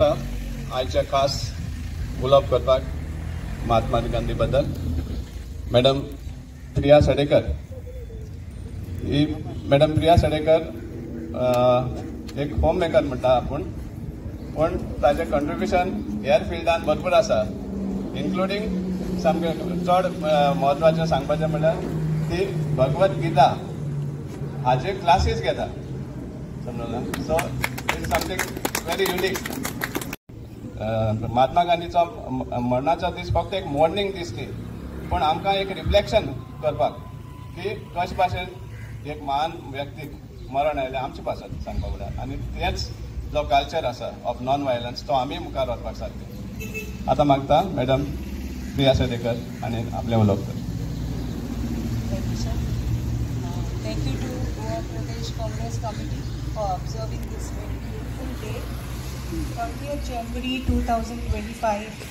आयच्या खास उलोवप करपाक महात्मा गांधी बद्दल मॅडम प्रिया सडेकर ही मॅडम प्रिया सडेकर एक होम मेकर म्हणटा आपूण पण ताजें कंट्रिब्युशन हेर फिल्डान भरपूर आसा इन्क्लुडींग सामकें चड म्हत्वाचें सांगपाचें म्हणल्यार ती भगवत गीता हाचे क्लासीस घेता समजला so it is something very unique Mahatma गांधीचो मरणाचो दीस फक्त एक मॉर्निंग दीस न्ही पण आमकां एक रिफ्लेक्शन करपाक की कशे भाशेन एक महान व्यक्तीक मरण आयलें आमचे पासत सांगपाक जाय आनी तेच जो कल्चर आसा ऑफ नॉन वायलन्स तो आमी मुखार व्हरपाक सारकें आतां मागता मॅडम प्रिया सडेकर आनी आपलें उलोवप कर. Thank you to Goa Pradesh Congress Committee for observing this very beautiful day, 30th January 2025,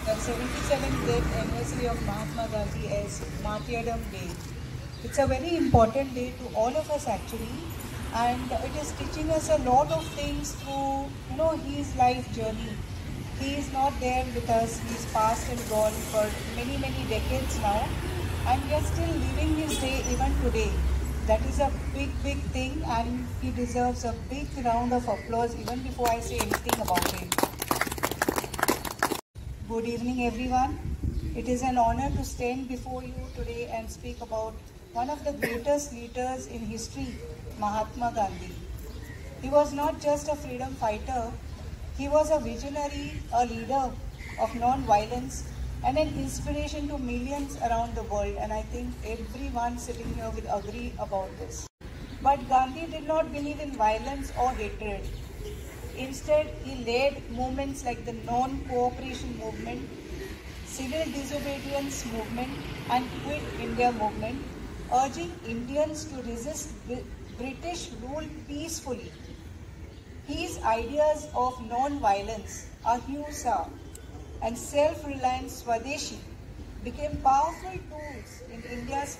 the 77th death anniversary of Mahatma Gandhi as Martyrdom Day. It's a very important day to all of us actually, and it is teaching us a lot of things through his life journey. He is not there with us, he's passed and gone for many decades now, and we are still living his day even today. That is a big thing, and he deserves a big round of applause even before I say anything about him. Good evening everyone. It is an honor to stand before you today and speak about one of the greatest leaders in history, Mahatma Gandhi. He was not just a freedom fighter, he was a visionary, a leader of non-violence, and an inspiration to millions around the world, and I think everyone sitting here will agree about this. But Gandhi did not believe in violence or hatred. Instead, he led movements like the non-cooperation movement, civil disobedience movement, and Quit India movement, urging Indians to resist British rule peacefully. His ideas of non-violence, ahimsa, and self-reliant Swadeshi became powerful tools in India's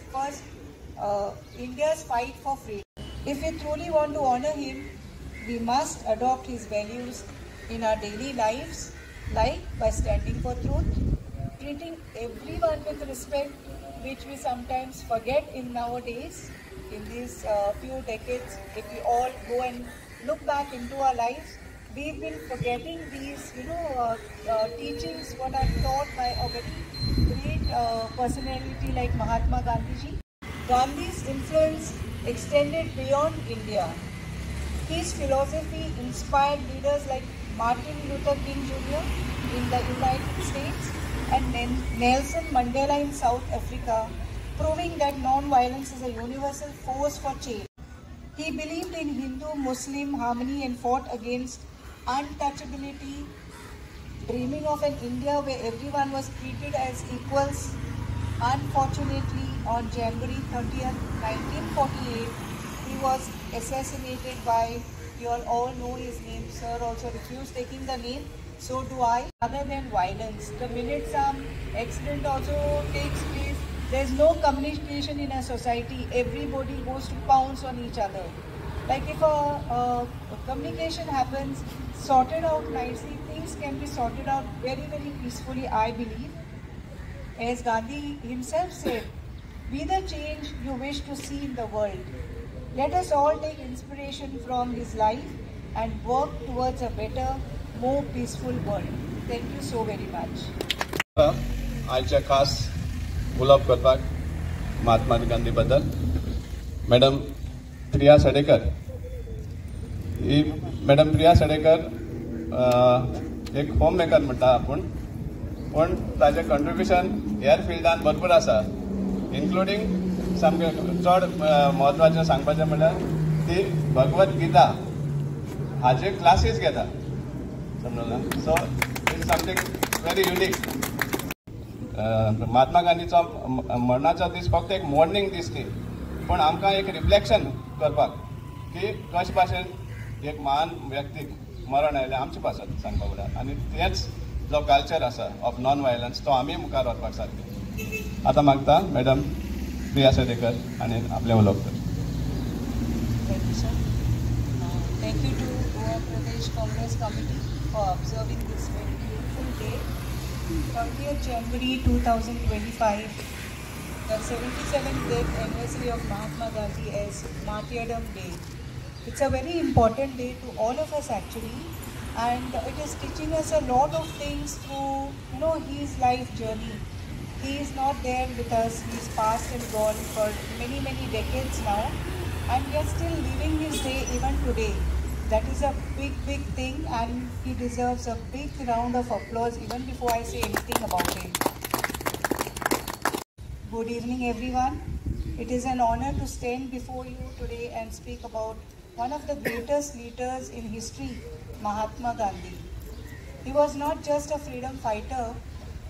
fight for freedom. If we truly want to honor him, we must adopt his values in our daily lives, like by standing for truth, treating everyone with respect, which we sometimes forget in nowadays. In these few decades, if we all go and look back into our lives, we've been forgetting these, teachings what are taught by a very great personality like Mahatma Gandhi ji. Gandhi's influence extended beyond India. His philosophy inspired leaders like Martin Luther King Jr. in the United States and Nelson Mandela in South Africa, proving that non-violence is a universal force for change. He believed in Hindu-Muslim harmony and fought against untouchability, dreaming of an India where everyone was treated as equals. Unfortunately, on January 30th, 1948, he was assassinated by, you all know his name, sir also refused taking the name, so do I. Other than violence, the minute some accident also takes place, there's no communication in a society, everybody goes to pounce on each other. Like if a communication happens, sorted out nicely, things can be sorted out very peacefully, I believe. As Gandhi himself said, be the change you wish to see in the world. Let us all take inspiration from his life and work towards a better, more peaceful world. Thank you so very much. आयच्या खास उलोवप करपाक महात्मा गांधी बद्दल madam प्रिया सडेकर ही madam प्रिया सडेकर एक home maker म्हणटा आपूण पण ताजें कंट्रिब्युशन हेर फिल्डान भरपूर आसा इन्क्लुडींग सामकें चड म्हत्वाचें सांगपाचें म्हणल्यार ती भगवत गीता हाचे क्लासीस घेता समजला so it is something very unique. Mahatma गांधीचो मरणाचो दीस फक्त एक मॉर्निंग दीस न्ही पण आमकां एक रिफ्लेक्शन करपाक की कशे भाशेन एक महान व्यक्तीक मरण आयलें आमचे पासत सांगपाक जाय आनी तेच जो कल्चर आसा ऑफ नॉन वायलन्स तो आमी मुखार व्हरपाक सारकें आतां मागता मॅडम प्रिया सडेकर आनी आपलें उलोवप कर. Thank you to Goa Pradesh Congress Committee for observing this very beautiful day, 30th January 2025, the 77th death anniversary of Mahatma Gandhi as Martyrdom Day. It's a very important day to all of us actually, and it is teaching us a lot of things through his life journey. He is not there with us, he's passed and gone for many decades now, and we are still living his day even today. That is a big thing, and he deserves a big round of applause even before I say anything about it. Good evening everyone. It is an honor to stand before you today and speak about one of the greatest leaders in history, Mahatma Gandhi. He was not just a freedom fighter,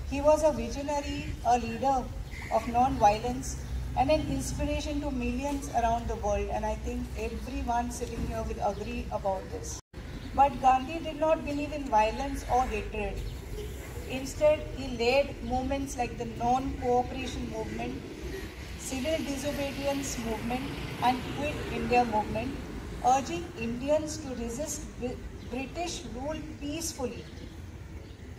he was a visionary, a leader of non-violence, and an inspiration to millions around the world, and I think everyone sitting here will agree about this. But Gandhi did not believe in violence or hatred. Instead, he led movements like the non-cooperation movement, civil disobedience movement, and Quit India movement, urging Indians to resist British rule peacefully.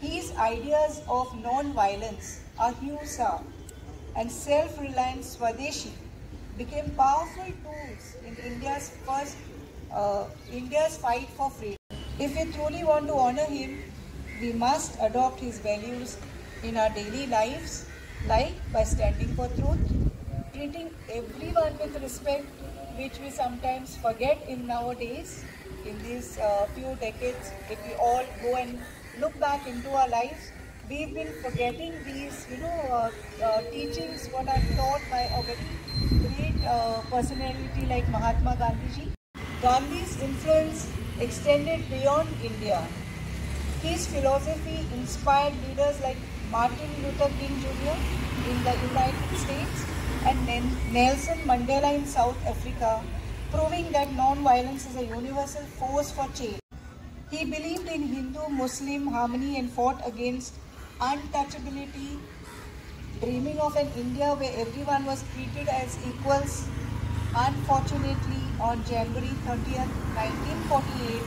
His ideas of non-violence, ahimsa, and self-reliant Swadeshi became powerful tools in India's fight for freedom. If we truly want to honor him, we must adopt his values in our daily lives, like by standing for truth, treating everyone with respect, which we sometimes forget in nowadays. In these few decades, if we all go and look back into our lives, we've been forgetting these, teachings what are taught by a very great personality like Mahatma Gandhi ji. Gandhi's influence extended beyond India. His philosophy inspired leaders like Martin Luther King Jr. in the United States and Nelson Mandela in South Africa, proving that non-violence is a universal force for change. He believed in Hindu-Muslim harmony and fought against untouchability, dreaming of an India where everyone was treated as equals. Unfortunately, on January 30th, 1948,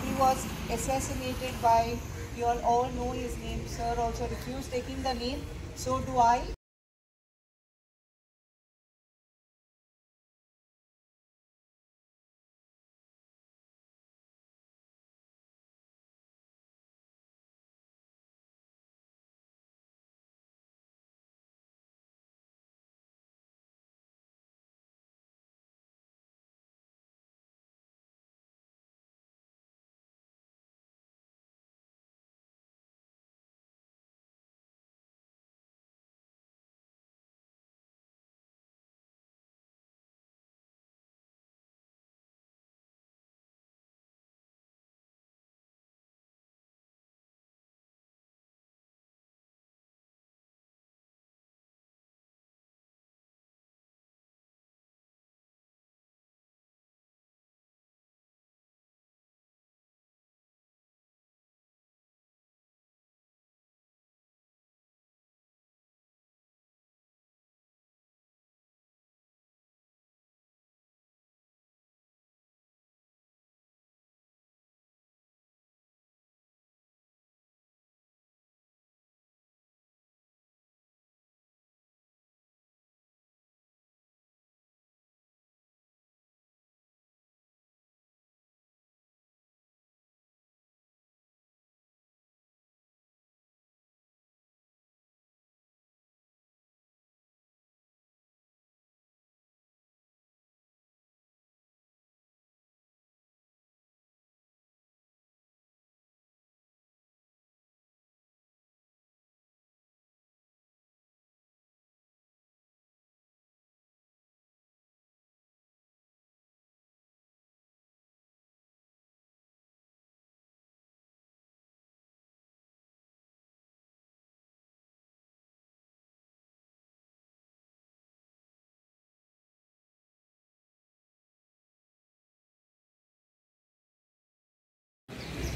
he was assassinated by, you all know his name, sir also refused taking the name, so do I.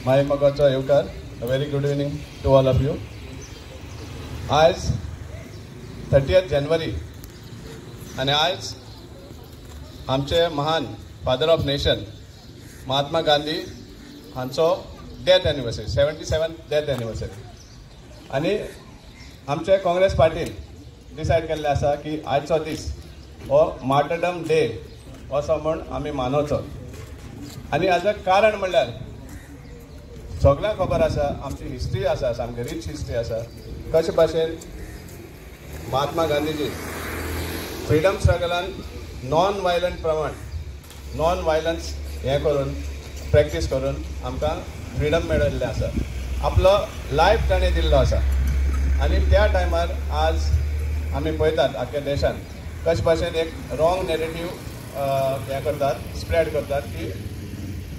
मायमगाचा येवकार, a very good evening to all of you. आज 30th January आणि आज आमचे महान father of nation Mahatma Gandhi हांचो death anniversary 77 death anniversary आणि आमच्या Congress पार्टीन decide केल्लें आसा की आजचो दीस हो मार्टरडम डे असो म्हूण आमी मानवचो आनी हाजें कारण म्हणल्यार सगळ्यांक खबर आसा आमची हिस्ट्री आसा सामकी रीच हिस्ट्री आसा कशे भाशेन Mahatma Gandhiji freedom स्ट्रगलान non violent प्रमाण नॉन वायलन्स हें करून प्रॅक्टीस करून आमकां फ्रिडम मेळिल्लें आसा आपलो लायफ ताणें दिल्लो आसा आनी त्या टायमार आज आमी पळयतात आख्या देशान कशे भाशेन एक रॉंग नॅरेटिव्ह हें करतात स्प्रेड करतात की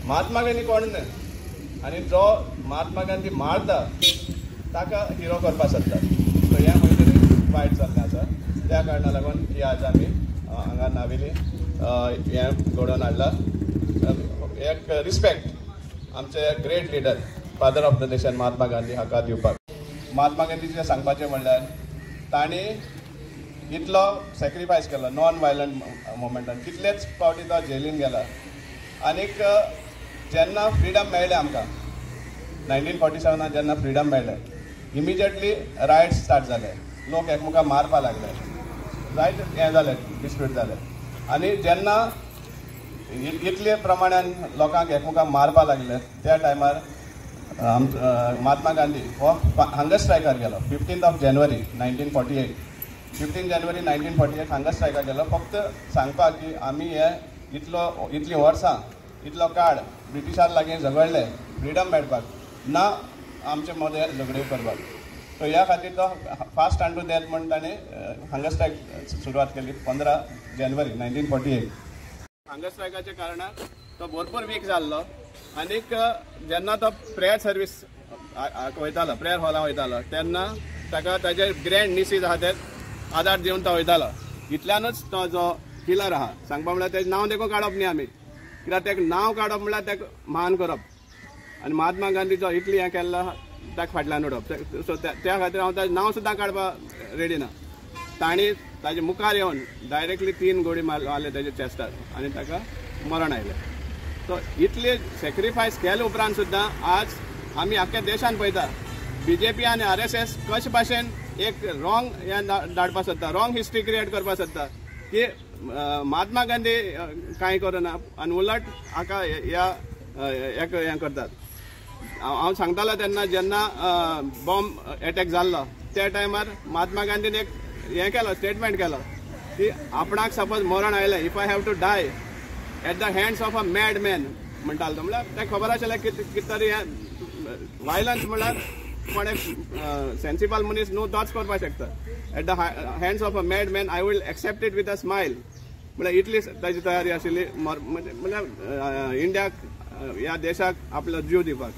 महात्मा गांधी कोण न्हय आनी जो महात्मा गांधी मारता ताका हिरो करपाक सोदतात सो हें खंय तरी वायट जाल्लें आसा त्या कारणाक लागून ही आज आमी हांगा नावेली हें घडोवन हाडला एक रिस्पेक्ट आमचे great leader father of the nation Mahatma Gandhi हाका दिवपाक महात्मा गांधीचें सांगपाचें म्हणल्यार ताणी इतलो सॅक्रिफायस केलो नॉन वायलंट मुवमेंटान कितलेच फावटी तो जेलीन गेला आनीक जेन्ना फ्रिडम मेळ्ळें आमकां 1947 जेन्ना फ्रिडम मेळ्ळें इमिजिएटली रायट्स स्टार्ट जाले लोक एकमेकांक मारपाक लागले जायत हें जालें डिस्प्यूट जालें आनी जेन्ना इतले प्रमाणान लोकांक एकमेकांक मारपाक लागले त्या टायमार महात्मा गांधी हो हंगर स्ट्रायकार गेलो 15 जानेवारी 1948 15 जानेवारी 1948 हंगर स्ट्रायकार गेलो फक्त सांगपाक की आमी हे इतलीं वर्सां इतलो काळ ब्रिटिशार लागीं झगडले फ्रिडम मेळपाक ना आमचे मदें झगड्यो करपाक सो ह्या खातीर तो फास्ट अँड टू डेथ म्हणून ताणें हंगर स्ट्रायक सुरवात केली 15 जानेवारी 1948 हंगर स्ट्रायकाच्या कारणान तो भरपूर वीक जाल्लो आनीक जेन्ना तो प्रेयर सर्वीस वयतालो प्रेयर हॉलां वयतालो तेन्ना ताका ताजे ग्रँड निसीज आहा ते आदार दिवन तो वयतालो इतल्यानूच तो जो किलर आहा सांगपा म्हळ्यार तेजें नांव देखून काडप न्ही आमी कित्याक तेका नांव काडप म्हळ्यार तेका मान करप आनी महात्मा गांधी जो इतली हें केल्लो ताका फाटल्यान उडोवप सो त्या खातीर हांव ताजें नांव सुद्दां काडपाक रेडी ना तांणी ताजे मुखार येवन डायरेक्टली 3 गोळी मारले ताजे चॅस्टार आनी ताका मरण आयलें सो इतले सॅक्रिफायस केले उपरांत सुद्दां आज आमी आख्या देशान पळयता BJP आनी RSS कशे भाशेन एक रॉंग हें धाडपाक सोदता रॉंग हिस्ट्री क्रिएट करपाक सोदता की महात्मा गांधी कांय करना आनी उलट हाका ह्या हें करतात हांव सांगतालो तेन्ना जेन्ना बॉम्ब एटॅक जाल्लो त्या टायमार महात्मा गांधीन एक हें केलो स्टेटमेंट केलो की आपणाक सपोज मरण आयलें if I have to die at the hands of a mad man म्हणटालो तो म्हळ्यार ताका खबर आशिल्लें कितें तरी हें वायलन्स म्हळ्यार कोण एक सेन्सिबल मनीस न्हू तोच करपाक शकता at the hands of a mad man I will accept it with a smile म्हळ्यार इतली ताची तयारी आशिल्ली म्हळ्यार इंडियाक ह्या देशाक आपलो जीव दिवपाक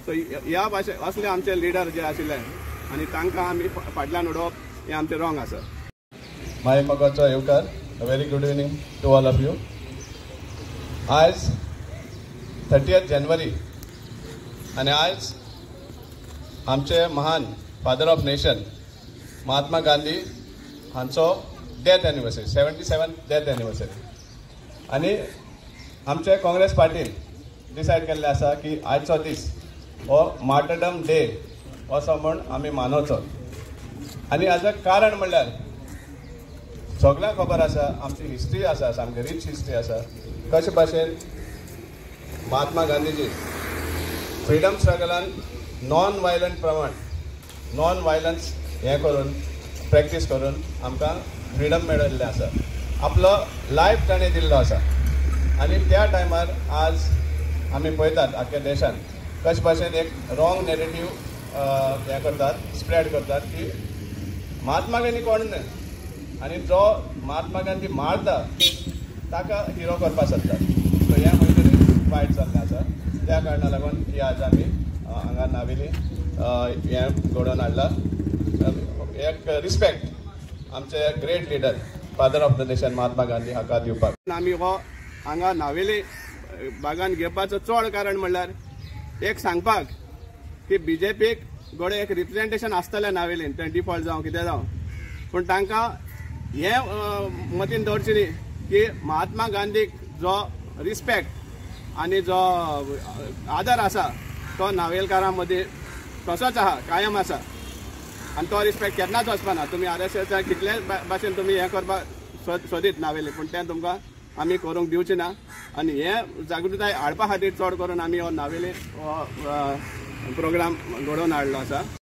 सो ह्या भाशे असले आमचे लिडर जे आशिल्ले आनी तांकां आमी फाटल्यान उडोवप हें आमचें रॉंग आसा माय मगाचो येवकार very good evening to all of you आज 30 जानेवारी आनी आज आमचे महान father of nation Mahatma Gandhi हांचो डेथ एनिवर्सरी 77 डेथ एनिवर्सरी आनी आमचे काँग्रेस पार्टीन डिसायड केल्लें आसा की आजचो दीस हो मार्टरडम डे असो म्हूण आमी मानवचो आनी हाजें कारण म्हणल्यार सगळ्यांक खबर आसा आमची हिस्ट्री आसा सामकी रीच हिस्ट्री आसा कशे भाशेन Mahatma Gandhiji freedom स्ट्रगलान non violent प्रमाण नॉन वायलन्स हें करून प्रॅक्टीस करून आमकां फ्रिडम मेळिल्लें आसा आपलो लायफ ताणें दिल्लो आसा आनी त्या टायमार आज आमी पळयतात आख्या देशान कशे भाशेन एक रॉंग नॅरेटिव्ह हें करतात स्प्रेड करतात की महात्मा गांधी कोण न्हय आनी जो महात्मा गांधी मारता ताका हिरो करपाक सोदतात सो हें खंय तरी वायट जाल्लें आसा त्या कारणाक लागून ही आज आमी हांगा नावेली हें घडोवन हाडला एक रिस्पेक्ट आमचे great leader father of the nation Mahatma Gandhi हाका दिवपाक आमी हो हांगा नावेली बागान घेवपाचो चड कारण म्हणल्यार एक सांगपाक की BJPक गोडे एक रिप्रेजेंटेशन आसतलें नावेलीन तें डिफॉल्ट जावं कितें जावं पूण तांकां हें मतीन दवरचें न्ही की महात्मा गांधीक जो रिस्पेक्ट आनी जो आदर आसा तो नावेलकारां मदीं तसोच आहा, कायम आसा आनी तो रिस्पेक्ट केन्नाच वचपाना. तुमी RSS कितले भाशेन तुमी हें करपाक सोदीत नावेली, पूण तें तुमकां आमी करूंक दिवचे ना. आनी हें जागृताय हाडपा खातीर चड करून आमी हो नावेली हो प्रोग्राम घडोवन हाडलो आसा.